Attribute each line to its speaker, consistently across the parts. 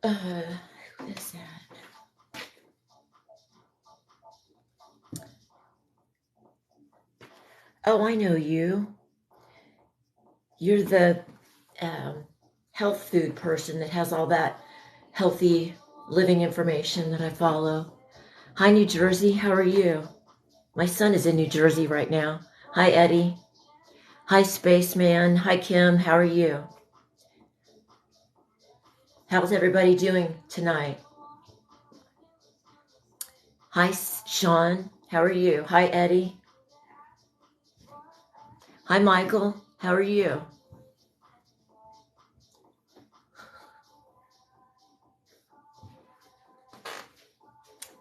Speaker 1: Who is that? Oh, I know you. You're the health food person that has all that healthy living information that I follow. Hi, New Jersey. How are you? My son is in New Jersey right now. Hi, Eddie. Hi, Spaceman. Hi, Kim. How are you? How's everybody doing tonight? Hi, Sean. How are you? Hi, Eddie. Hi, Michael. How are you?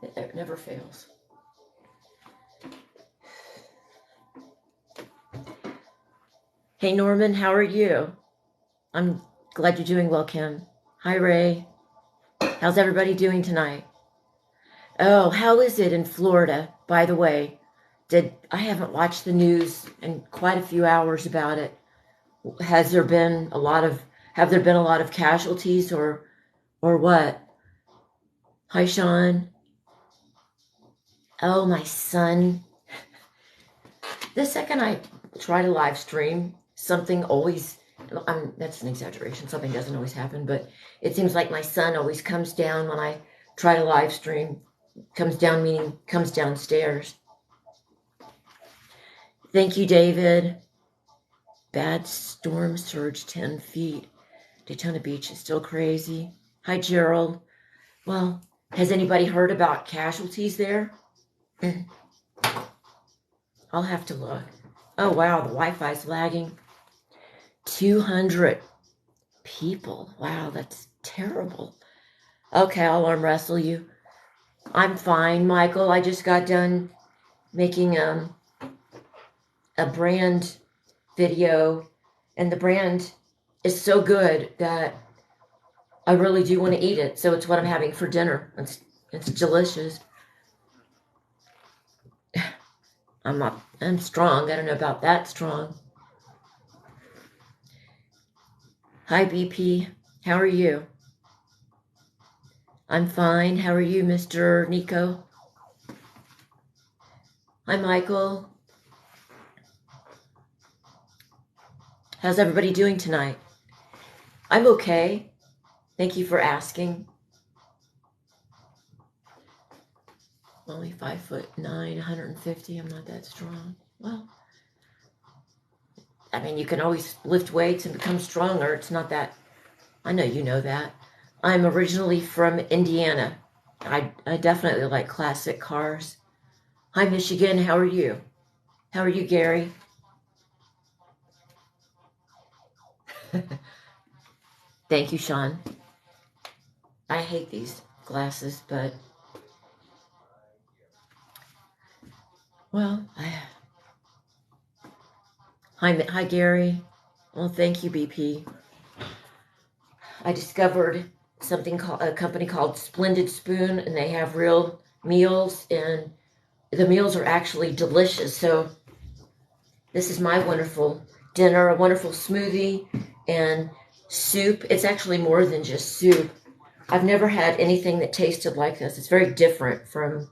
Speaker 1: It never fails. Hey, Norman. How are you? I'm glad you're doing well, Kim. Hi, Ray. How's everybody doing tonight? Oh, how is it in Florida, by the way? I haven't watched the news in quite a few hours about it. Has there been a lot of have there been a lot of casualties or what? Hi, Sean. Oh, my son. The second I try to live stream, something always that's an exaggeration. Something doesn't always happen, but it seems like my son always comes down when I try to live stream. Comes down meaning comes downstairs. Thank you, David. Bad storm surge 10 feet. Daytona Beach is still crazy. Hi, Gerald. Well, has anybody heard about casualties there? I'll have to look. Oh, wow, the Wi-Fi's lagging. 200 people. Wow, that's terrible. Okay, I'll arm wrestle you. I'm fine, Michael. I just got done making a brand video, and the brand is so good that I really do want to eat it. So it's what I'm having for dinner. It's delicious. I'm strong. I don't know about that strong. Hi, BP. How are you? I'm fine. How are you, Mr. Nico? Hi, Michael. How's everybody doing tonight? I'm okay. Thank you for asking. Only 5'9", 150. I'm not that strong. Well, I mean, you can always lift weights and become stronger. It's not that. I know you know that. I'm originally from Indiana. I definitely like classic cars. Hi, Michigan. How are you? How are you, Gary? Thank you, Sean. I hate these glasses, but well, hi, Gary. Well, thank you, BP. I discovered something called a company called Splendid Spoon, and they have real meals, and the meals are actually delicious. So this is my wonderful dinner, a wonderful smoothie and soup. It's actually more than just soup. I've never had anything that tasted like this. It's very different from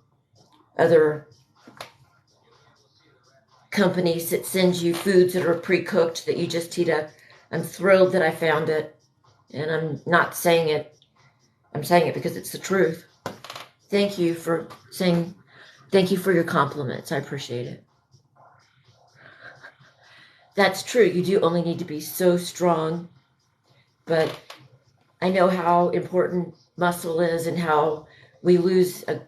Speaker 1: other companies that send you foods that are pre-cooked that you just heat up. I'm thrilled that I found it, and I'm not saying it. I'm saying it because it's the truth. Thank you for saying, thank you for your compliments. I appreciate it. That's true. You do only need to be so strong, but I know how important muscle is and how we lose an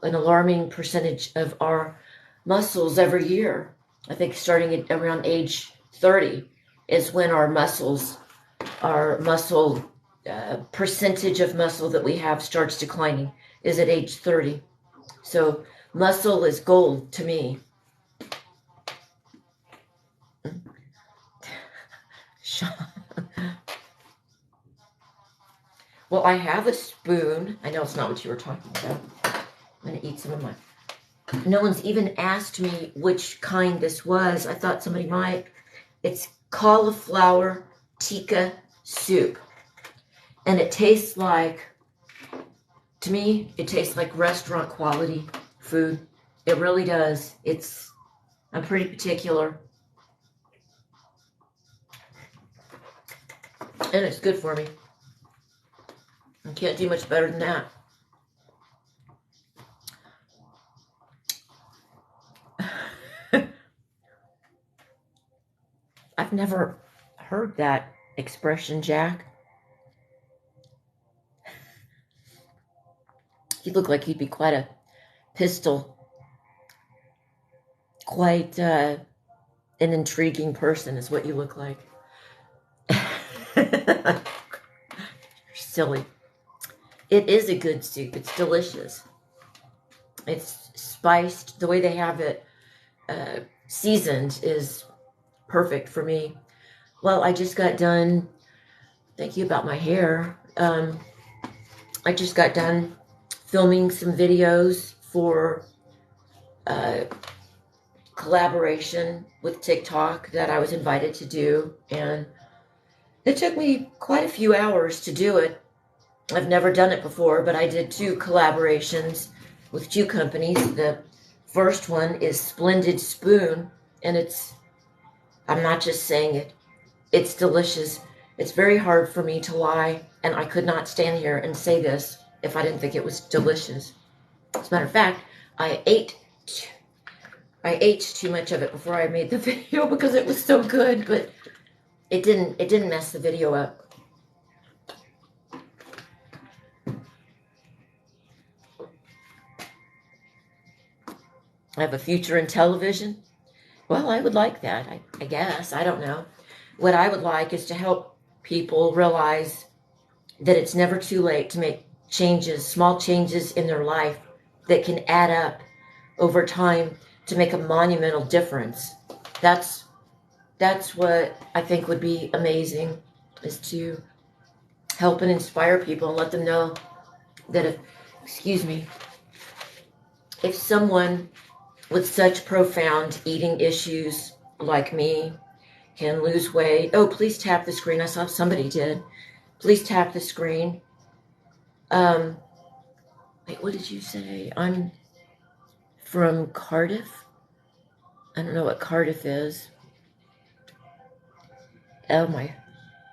Speaker 1: alarming percentage of our muscles every year. I think starting at around age 30 is when our muscle percentage of muscle that we have starts declining, is at age 30. So muscle is gold to me. Well, I have a spoon. I know it's not what you were talking about. I'm going to eat some of mine. No one's even asked me which kind this was. I thought somebody might. It's cauliflower tikka soup. And it tastes like, to me, it tastes like restaurant quality food. It really does. I'm pretty particular. And it's good for me. I can't do much better than that. I've never heard that expression, Jack. You look like you'd be quite a pistol, quite an intriguing person is what you look like. You're silly. It is a good soup. It's delicious. It's spiced. The way they have it seasoned is perfect for me. Well, I just got done. Thank you about my hair. I just got done filming some videos for collaboration with TikTok that I was invited to do, and it took me quite a few hours to do it. I've never done it before, but I did 2 collaborations with 2 companies. The first one is Splendid Spoon, and I'm not just saying it, it's delicious. It's very hard for me to lie, and I could not stand here and say this if I didn't think it was delicious. As a matter of fact, I ate too much of it before I made the video because it was so good, but it didn't mess the video up. I have a future in television. Well, I would like that, I guess. I don't know. What I would like is to help people realize that it's never too late to make changes, small changes in their life that can add up over time to make a monumental difference. That's what I think would be amazing, is to help and inspire people and let them know that if someone with such profound eating issues like me can lose weight. Oh, please tap the screen. I saw somebody did. Please tap the screen. Wait, what did you say? I'm from Cardiff. I don't know what Cardiff is. Oh my.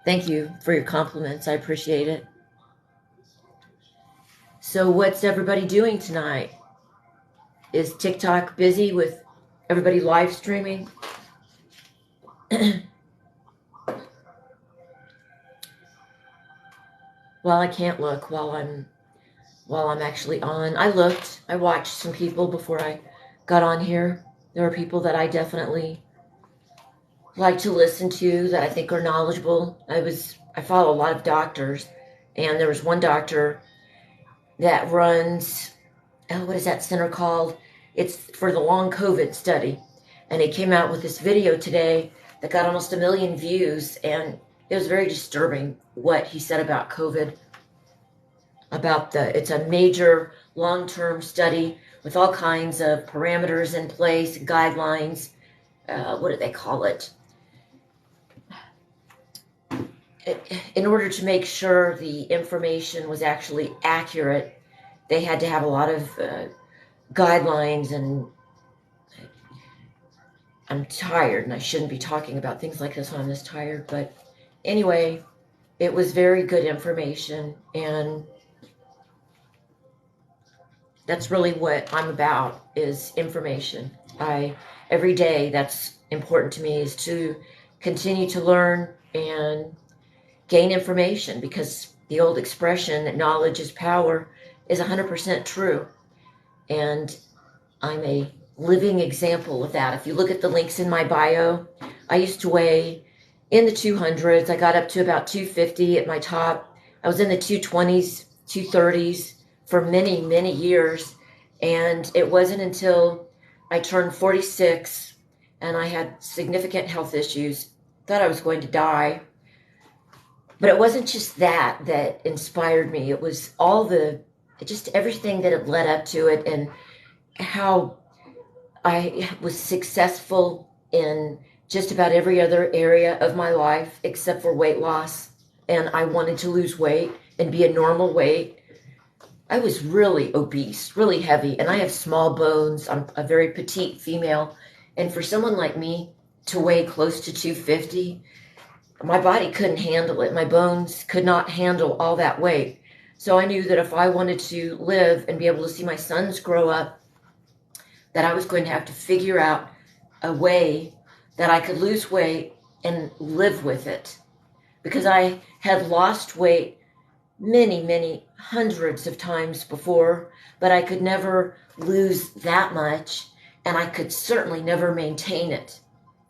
Speaker 1: Thank you for your compliments. I appreciate it. So what's everybody doing tonight? Is TikTok busy with everybody live streaming? Well, I can't look while I'm actually on. I watched some people before I got on here. There are people that I definitely like to listen to, that I think are knowledgeable. I follow a lot of doctors, and there was one doctor that runs, what is that center called? It's for the long COVID study. And he came out with this video today that got almost 1 million views, and it was very disturbing what he said about COVID. It's a major long-term study with all kinds of parameters in place, guidelines. What do they call it? In order to make sure the information was actually accurate, they had to have a lot of guidelines, and I'm tired, and I shouldn't be talking about things like this when I'm this tired, but anyway, it was very good information, and that's really what I'm about, is information. Every day, that's important to me, is to continue to learn and gain information, because the old expression that knowledge is power is 100% true. And I'm a living example of that. If you look at the links in my bio, I used to weigh in the 200s. I got up to about 250 at my top. I was in the 220s, 230s for many, many years. And it wasn't until I turned 46 and I had significant health issues, thought I was going to die. But it wasn't just that inspired me. It was just everything that had led up to it, and how I was successful in just about every other area of my life except for weight loss. and I wanted to lose weight and be a normal weight. I was really obese, really heavy, and I have small bones. I'm a very petite female. And for someone like me to weigh close to 250, my body couldn't handle it. My bones could not handle all that weight. So I knew that if I wanted to live and be able to see my sons grow up, that I was going to have to figure out a way that I could lose weight and live with it. Because I had lost weight many, many hundreds of times before, but I could never lose that much, and I could certainly never maintain it.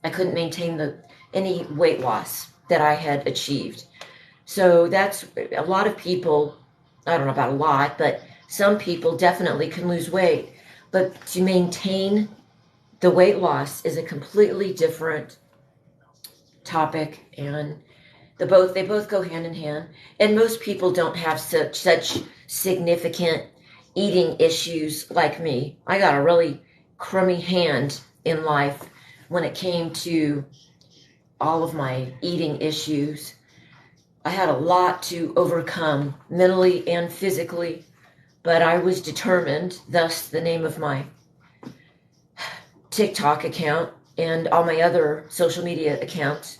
Speaker 1: I couldn't maintain any weight loss that I had achieved. So that's a lot of people, I don't know about a lot, but some people definitely can lose weight. But to maintain the weight loss is a completely different topic, and they both go hand in hand. And most people don't have such significant eating issues like me. I got a really crummy hand in life when it came to all of my eating issues. I had a lot to overcome mentally and physically, but I was determined, thus the name of my TikTok account and all my other social media accounts,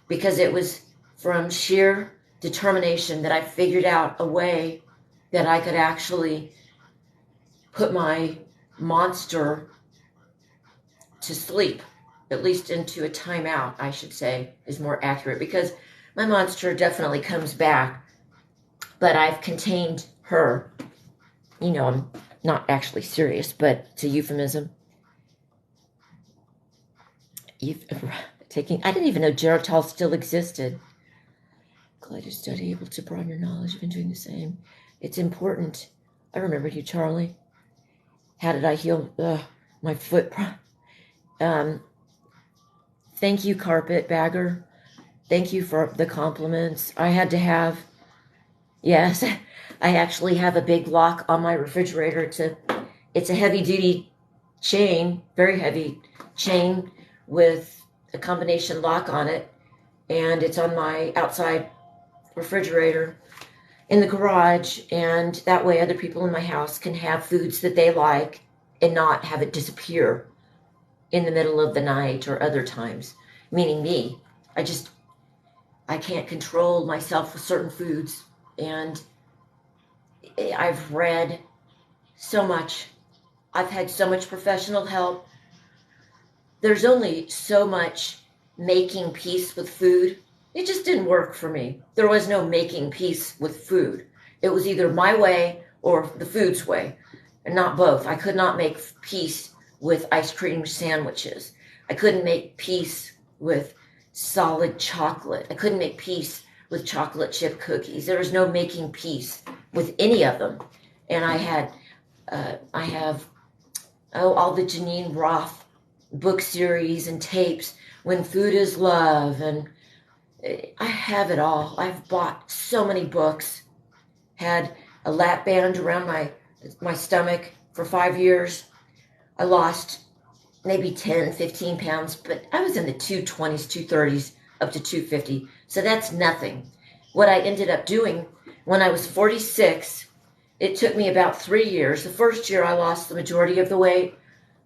Speaker 1: because it was from sheer determination that I figured out a way that I could actually put my monster to sleep, at least into a timeout, I should say, is more accurate, because my monster definitely comes back, but I've contained her. I'm not actually serious, but it's a euphemism. I didn't even know Geritol still existed. Glad to study, able to broaden your knowledge. You've been doing the same. It's important. I remember you, Charlie. How did I heal my foot? Thank you, Carpetbagger. Thank you for the compliments. I had to have, yes, I actually have a big lock on my refrigerator. It's a heavy-duty chain, very heavy chain with a combination lock on it, and it's on my outside refrigerator in the garage, and that way other people in my house can have foods that they like and not have it disappear in the middle of the night or other times, meaning me. I can't control myself with certain foods, and I've read so much. I've had so much professional help. There's only so much making peace with food. It just didn't work for me. There was no making peace with food. It was either my way or the food's way, and not both. I could not make peace with ice cream sandwiches. I couldn't make peace with solid chocolate. I couldn't make peace with chocolate chip cookies. There was no making peace with any of them. And I have all the Janine Roth book series and tapes, When Food is Love, and I have it all. I've bought so many books, had a lap band around my stomach for 5 years. I lost maybe 10, 15 pounds, but I was in the 220s, 230s, up to 250. So that's nothing. What I ended up doing when I was 46, it took me about 3 years. The first year I lost the majority of the weight,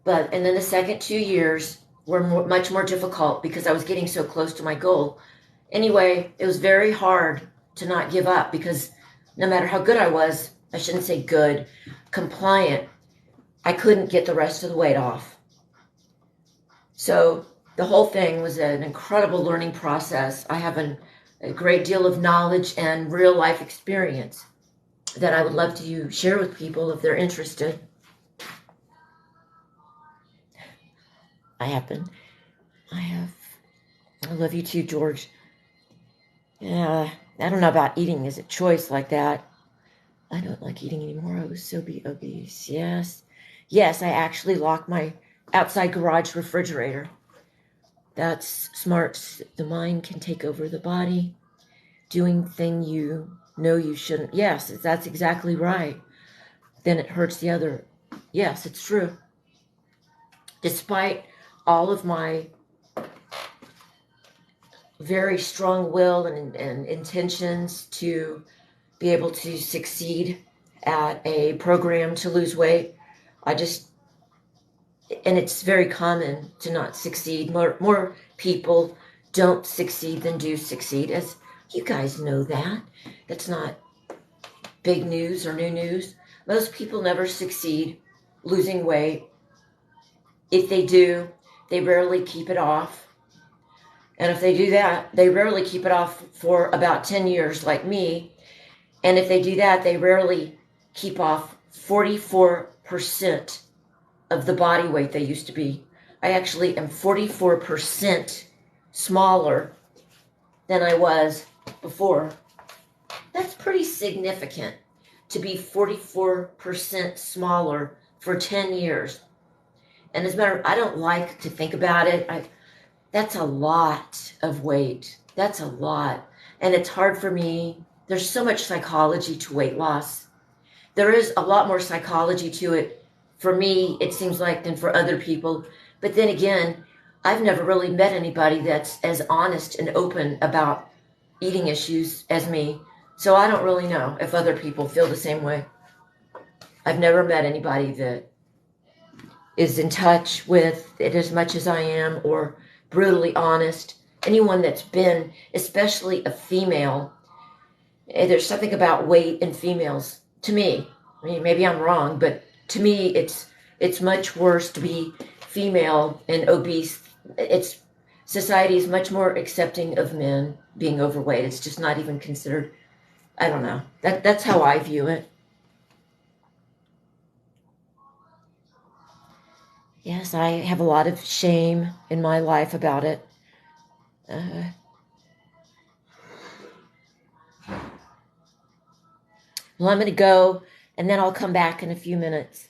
Speaker 1: and then the second 2 years were much more difficult because I was getting so close to my goal. Anyway, it was very hard to not give up, because no matter how good I was, I shouldn't say good, compliant, I couldn't get the rest of the weight off. So the whole thing was an incredible learning process. I have a great deal of knowledge and real life experience that I would love to share with people if they're interested. I love you too, George. Yeah, I don't know about eating as a choice like that. I don't like eating anymore. I was so obese. Yes, I actually locked my outside garage refrigerator. That's smart. The mind can take over the body, doing thing you know you shouldn't. Yes, that's exactly right. Then it hurts the other. Yes, it's true. Despite all of my very strong will and intentions to be able to succeed at a program to lose weight. I just, and it's very common to not succeed. More people don't succeed than do succeed, as you guys know that. That's not big news or new news. Most people never succeed losing weight. If they do, they rarely keep it off. And if they do that, they rarely keep it off for about 10 years, like me. And if they do that, they rarely keep off 44% of the body weight they used to be. I actually am 44% smaller than I was before. That's pretty significant, to be 44% smaller for 10 years. And as a matter of, I don't like to think about it. That's a lot of weight. That's a lot. And it's hard for me. There's so much psychology to weight loss. There is a lot more psychology to it for me, it seems like, than for other people. But then again, I've never really met anybody that's as honest and open about eating issues as me. So I don't really know if other people feel the same way. I've never met anybody that is in touch with it as much as I am, or brutally honest. Anyone that's been, especially a female, there's something about weight in females, to me. I mean, maybe I'm wrong, but to me, it's much worse to be female and obese. It's Society is much more accepting of men being overweight. It's just not even considered. I don't know. That's how I view it. Yes, I have a lot of shame in my life about it. Uh, well, I'm going to go, and then I'll come back in a few minutes.